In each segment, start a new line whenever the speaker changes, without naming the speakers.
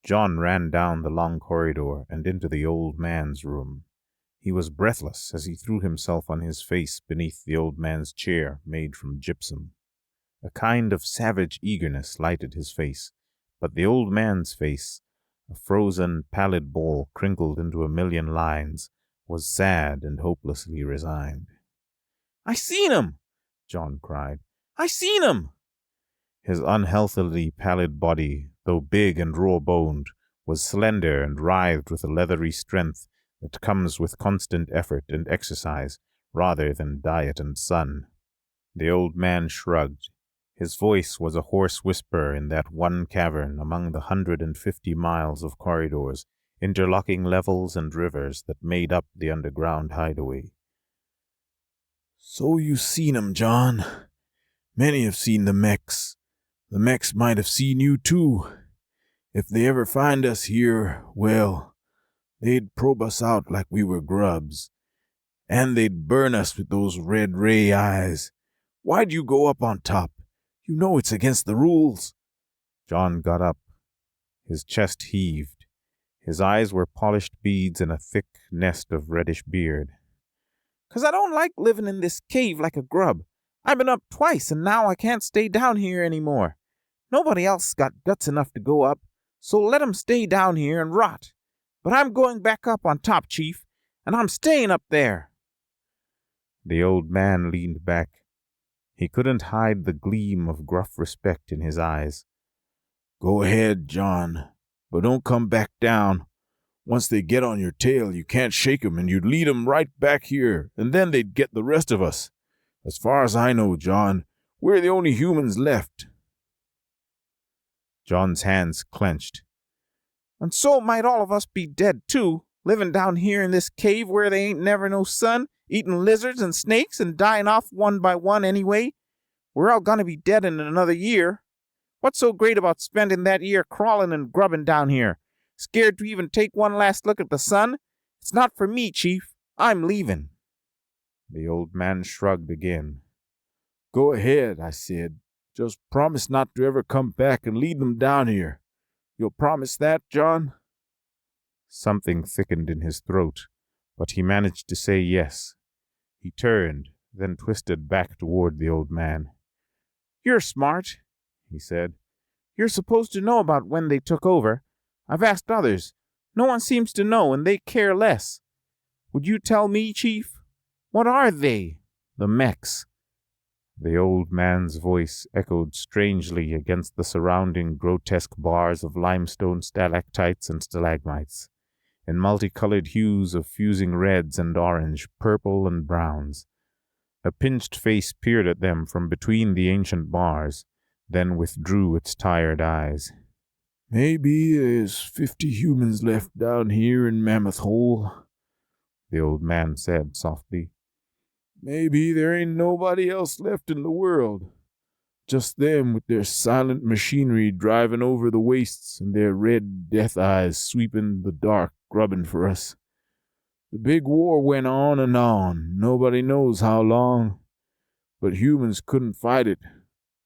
John ran down the long corridor and into the old man's room. He was breathless as he threw himself on his face beneath the old man's chair made from gypsum. A kind of savage eagerness lighted his face, but the old man's face, a frozen, pallid ball crinkled into a million lines, was sad and hopelessly resigned. "I seen him!" John cried. "I seen him!" His unhealthily pallid body, though big and raw-boned, was slender and writhed with a leathery strength that comes with constant effort and exercise rather than diet and sun. The old man shrugged. His voice was a hoarse whisper in that one cavern among the 150 miles of corridors, interlocking levels and rivers that made up the underground hideaway.
"So you seen 'em, John. Many have seen the Mechs. The Mechs might have seen you too. If they ever find us here, well, they'd probe us out like we were grubs. And they'd burn us with those red ray eyes. Why'd you go up on top? You know it's against the rules."
John got up. His chest heaved. His eyes were polished beads in a thick nest of reddish beard.
"'Cause I don't like living in this cave like a grub. I've been up twice, and now I can't stay down here any more. Nobody else got guts enough to go up, so let 'em stay down here and rot. But I'm going back up on top, Chief, and I'm staying up there."
The old man leaned back. He couldn't hide the gleam of gruff respect in his eyes.
"Go ahead, John, but don't come back down. Once they get on your tail, you can't shake 'em, and you'd lead 'em right back here, and then they'd get the rest of us. As far as I know, John, we're the only humans left."
John's hands clenched.
"And so might all of us be dead, too, living down here in this cave where they ain't never no sun, eating lizards and snakes and dying off one by one anyway. We're all gonna be dead in another year. What's so great about spending that year crawling and grubbing down here? Scared to even take one last look at the sun? It's not for me, Chief. I'm leaving."
The old man shrugged again.
"Go ahead," I said. "Just promise not to ever come back and lead them down here. You'll promise that, John?"
Something thickened in his throat, but he managed to say yes. He turned, then twisted back toward the old man.
"You're smart," he said. "You're supposed to know about when they took over. I've asked others. No one seems to know, and they care less. Would you tell me, Chief? What are they, the Mechs?"
The old man's voice echoed strangely against the surrounding grotesque bars of limestone stalactites and stalagmites, in multicolored hues of fusing reds and orange, purple and browns. A pinched face peered at them from between the ancient bars, then withdrew its tired eyes.
"Maybe there's 50 humans left down here in Mammoth Hole,"
the old man said softly.
"Maybe there ain't nobody else left in the world. Just them with their silent machinery driving over the wastes and their red death eyes sweeping the dark, grubbing for us. The big war went on and on, nobody knows how long. But humans couldn't fight it.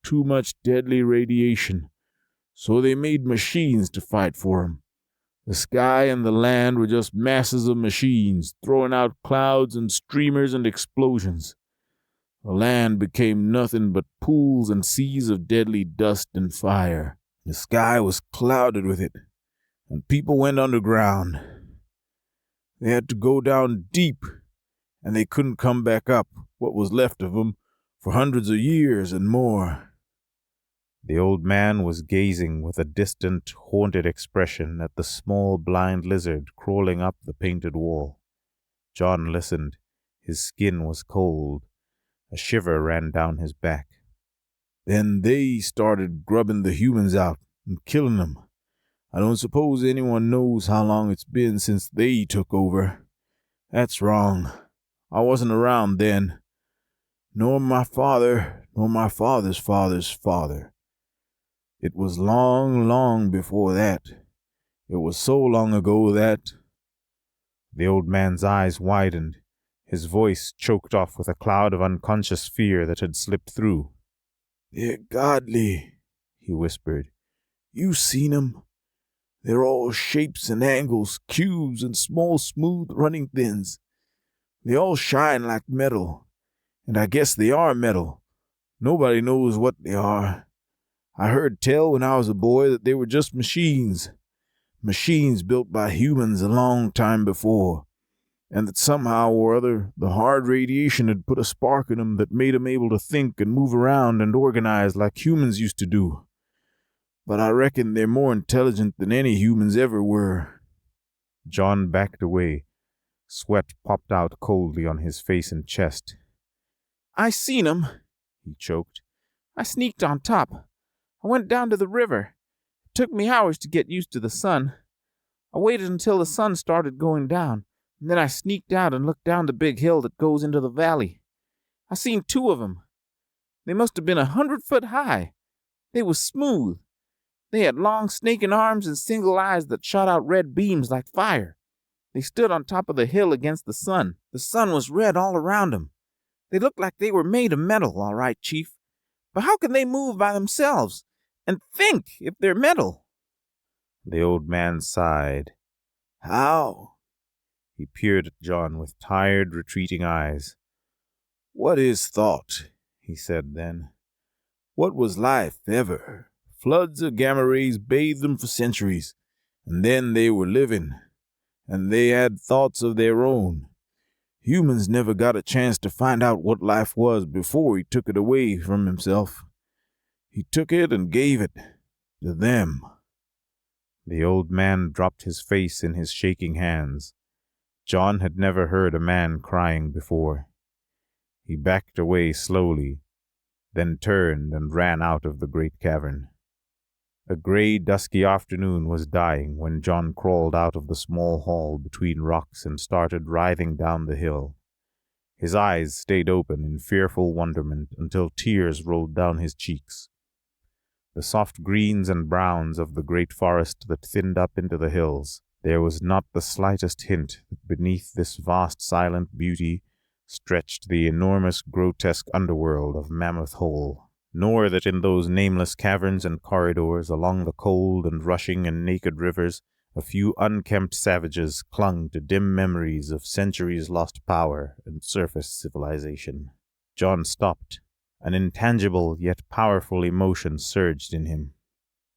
Too much deadly radiation. So they made machines to fight for 'em. The sky and the land were just masses of machines, throwing out clouds and streamers and explosions. The land became nothing but pools and seas of deadly dust and fire. The sky was clouded with it, and people went underground. They had to go down deep, and they couldn't come back up, what was left of 'em, for hundreds of years and more."
The old man was gazing with a distant, haunted expression at the small, blind lizard crawling up the painted wall. John listened. His skin was cold. A shiver ran down his back.
"Then they started grubbing the humans out and killing them. I don't suppose anyone knows how long it's been since they took over. That's wrong. I wasn't around then. Nor my father, nor my father's father's father. It was long, long before that. It was so long ago that—"
The old man's eyes widened. His voice choked off with a cloud of unconscious fear that had slipped through.
"They're godly," he whispered. "You seen 'em? They're all shapes and angles, cubes and small, smooth running things. They all shine like metal, and I guess they are metal. Nobody knows what they are. I heard tell when I was a boy that they were just machines. Machines built by humans a long time before, and that somehow or other the hard radiation had put a spark in them that made them able to think and move around and organize like humans used to do. But I reckon they're more intelligent than any humans ever were.
John backed away. Sweat popped out coldly on his face and chest.
I seen 'em, he choked. I sneaked on top. I went down to the river. It took me hours to get used to the sun. I waited until the sun started going down, and then I sneaked out and looked down the big hill that goes into the valley. I seen 2 of 'em. They must have been 100 foot high. They was smooth. They had long snaking arms and single eyes that shot out red beams like fire. They stood on top of the hill against the sun. The sun was red all around 'em. They looked like they were made of metal, all right, Chief. But how can they move by themselves and think if they're metal?
The old man sighed.
How?
He peered at John with tired, retreating eyes.
What is thought? He said then. What was life ever? Floods of gamma rays bathed them for centuries, and then they were living, and they had thoughts of their own. Humans never got a chance to find out what life was before he took it away from himself. He took it and gave it to them.
The old man dropped his face in his shaking hands. John had never heard a man crying before. He backed away slowly, then turned and ran out of the great cavern. A gray, dusky afternoon was dying when John crawled out of the small hall between rocks and started writhing down the hill. His eyes stayed open in fearful wonderment until tears rolled down his cheeks. The soft greens and browns of the great forest that thinned up into the hills, there was not the slightest hint that beneath this vast silent beauty stretched the enormous grotesque underworld of Mammoth Hole, nor that in those nameless caverns and corridors along the cold and rushing and naked rivers a few unkempt savages clung to dim memories of centuries-lost power and surface civilization. John stopped. An intangible yet powerful emotion surged in him.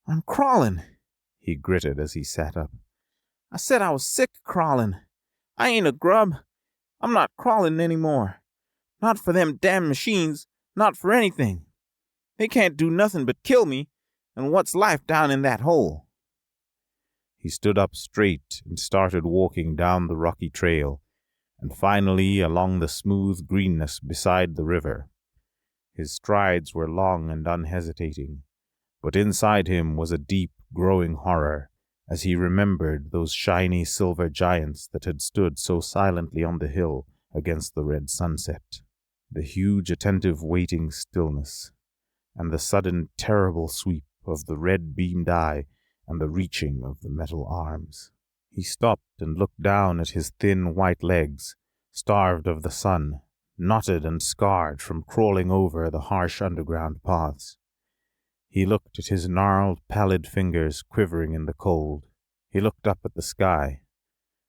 I'm crawling,
he gritted as he sat up.
I said I was sick of crawling. I ain't a grub. I'm not crawling anymore. Not for them damn machines, not for anything. They can't do nothing but kill me, and what's life down in that hole?
He stood up straight and started walking down the rocky trail, and finally along the smooth greenness beside the river. His strides were long and unhesitating, but inside him was a deep, growing horror as he remembered those shiny silver giants that had stood so silently on the hill against the red sunset. The huge, attentive, waiting stillness, and the sudden, terrible sweep of the red-beamed eye and the reaching of the metal arms. He stopped and looked down at his thin, white legs, starved of the sun, knotted and scarred from crawling over the harsh underground paths. He looked at his gnarled, pallid fingers quivering in the cold. He looked up at the sky.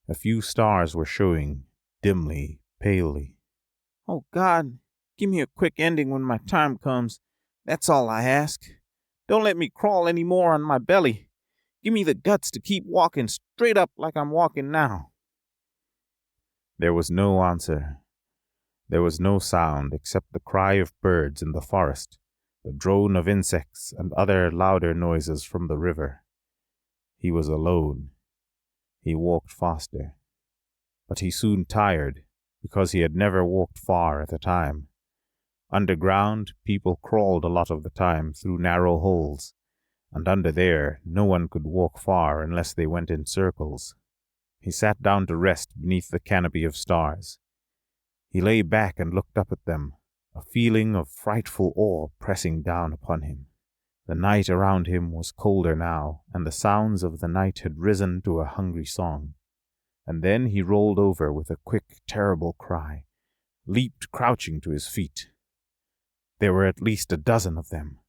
A few stars were showing, dimly, palely.
Oh, God, give me a quick ending when my time comes. That's all I ask. Don't let me crawl any more on my belly. Give me the guts to keep walking straight up like I'm walking now.
There was no answer. There was no sound except the cry of birds in the forest, the drone of insects, and other louder noises from the river. He was alone. He walked faster. But he soon tired, because he had never walked far at a time. Underground, people crawled a lot of the time through narrow holes, and under there no one could walk far unless they went in circles. He sat down to rest beneath the canopy of stars. He lay back and looked up at them, a feeling of frightful awe pressing down upon him. The night around him was colder now, and the sounds of the night had risen to a hungry song. And then he rolled over with a quick, terrible cry, leaped crouching to his feet. There were at least a dozen of them,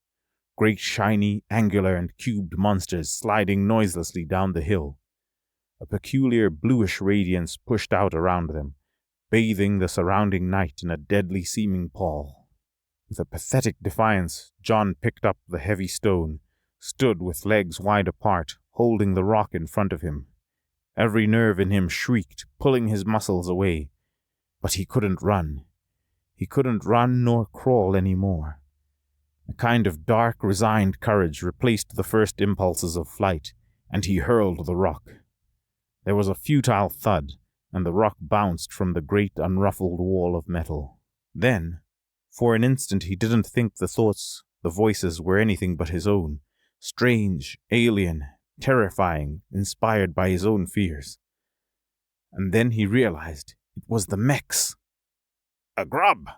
great shiny, angular, and cubed monsters sliding noiselessly down the hill. A peculiar bluish radiance pushed out around them, bathing the surrounding night in a deadly-seeming pall. With a pathetic defiance, John picked up the heavy stone, stood with legs wide apart, holding the rock in front of him. Every nerve in him shrieked, pulling his muscles away. But he couldn't run. He couldn't run nor crawl any more. A kind of dark, resigned courage replaced the first impulses of flight, and he hurled the rock. There was a futile thud, and the rock bounced from the great unruffled wall of metal. Then, for an instant he didn't think the thoughts, the voices were anything but his own, strange, alien, terrifying, inspired by his own fears. And then he realized it was the Mechs.
A grub?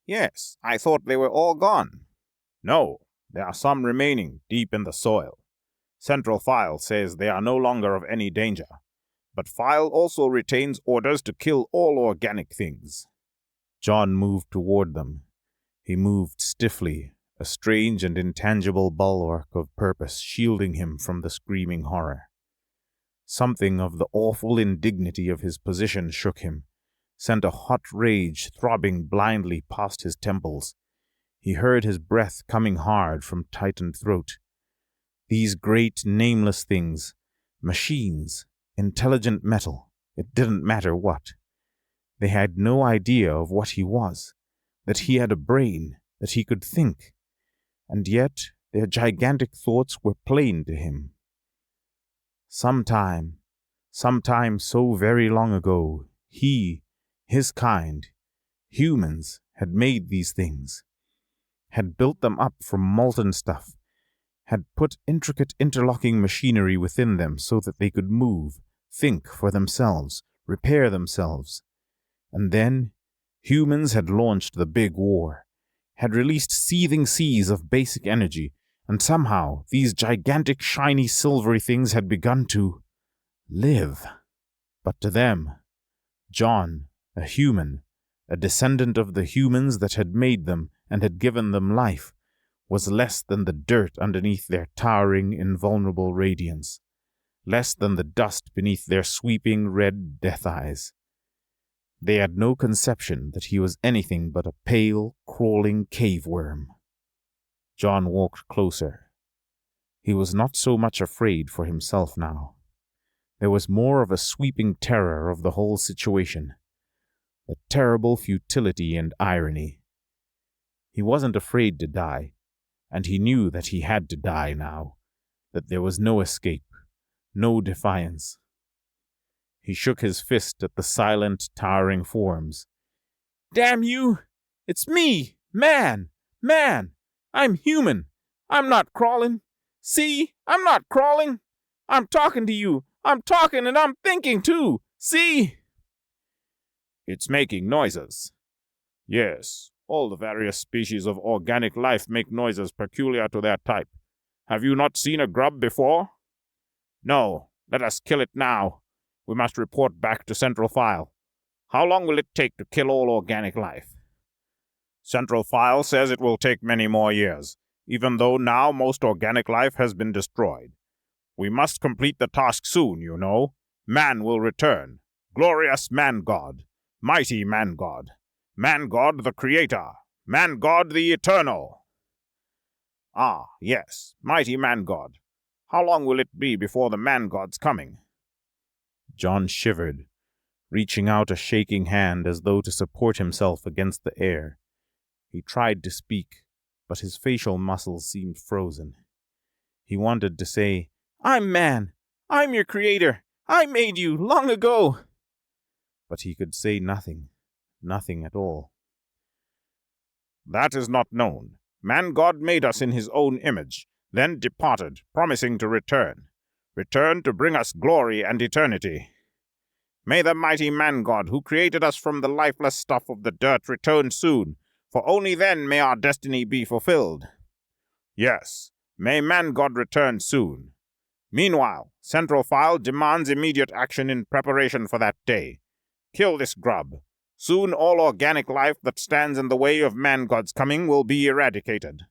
Yes, I thought they were all gone.
No, there are some remaining deep in the soil. Central File says they are no longer of any danger, but File also retains orders to kill all organic things. John moved toward them. He moved stiffly, a strange and intangible bulwark of purpose shielding him from the screaming horror. Something of the awful indignity of his position shook him, sent a hot rage throbbing blindly past his temples. He heard his breath coming hard from tightened throat. These great, nameless things, machines, intelligent metal, it didn't matter what. They had no idea of what he was, that he had a brain, that he could think, and yet their gigantic thoughts were plain to him. Sometime so very long ago, his kind, humans, had made these things, had built them up from molten stuff, had put intricate interlocking machinery within them so that they could move, think for themselves, repair themselves. And then, humans had launched the big war, had released seething seas of basic energy, and somehow these gigantic shiny silvery things had begun to live. But to them, John, a human, a descendant of the humans that had made them and had given them life, was less than the dirt underneath their towering, invulnerable radiance, less than the dust beneath their sweeping red death eyes. They had no conception that he was anything but a pale, crawling cave worm. John walked closer. He was not so much afraid for himself now. There was more of a sweeping terror of the whole situation, the terrible futility and irony. He wasn't afraid to die, and he knew that he had to die now, that there was no escape, no defiance. He shook his fist at the silent, towering forms.
Damn you! It's me! Man! I'm human! I'm not crawling! See? I'm not crawling! I'm talking to you! I'm talking and I'm thinking too! See?
It's making noises. Yes, all the various species of organic life make noises peculiar to their type. Have you not seen a grub before? No, let us kill it now. We must report back to Central File. How long will it take to kill all organic life? Central File says it will take many more years, even though now most organic life has been destroyed. We must complete the task soon, you know. Man will return. Glorious man-god. Mighty man-god. Man-god the creator. Man-god the eternal. Ah, yes, mighty man-god. How long will it be before the man-god's coming? John shivered, reaching out a shaking hand as though to support himself against the air. He tried to speak, but his facial muscles seemed frozen. He wanted to say, "I'm man. I'm your creator. I made you long ago." But he could say nothing at all. That is not known. Man-God made us in his own image, then departed, promising to return to bring us glory and eternity. May the mighty man-God who created us from the lifeless stuff of the dirt return soon, for only then may our destiny be fulfilled. Yes, may man-God return soon. Meanwhile, Central File demands immediate action in preparation for that day. Kill this grub. Soon all organic life that stands in the way of man-God's coming will be eradicated.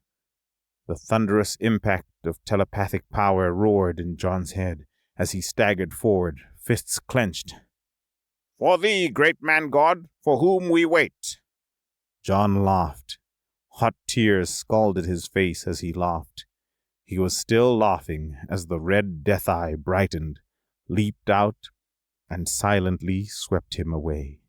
The thunderous impact of telepathic power roared in John's head as he staggered forward, fists clenched.
For thee, great man god, for whom we wait.
John laughed. Hot tears scalded his face as he laughed. He was still laughing as the red death eye brightened, leaped out, and silently swept him away.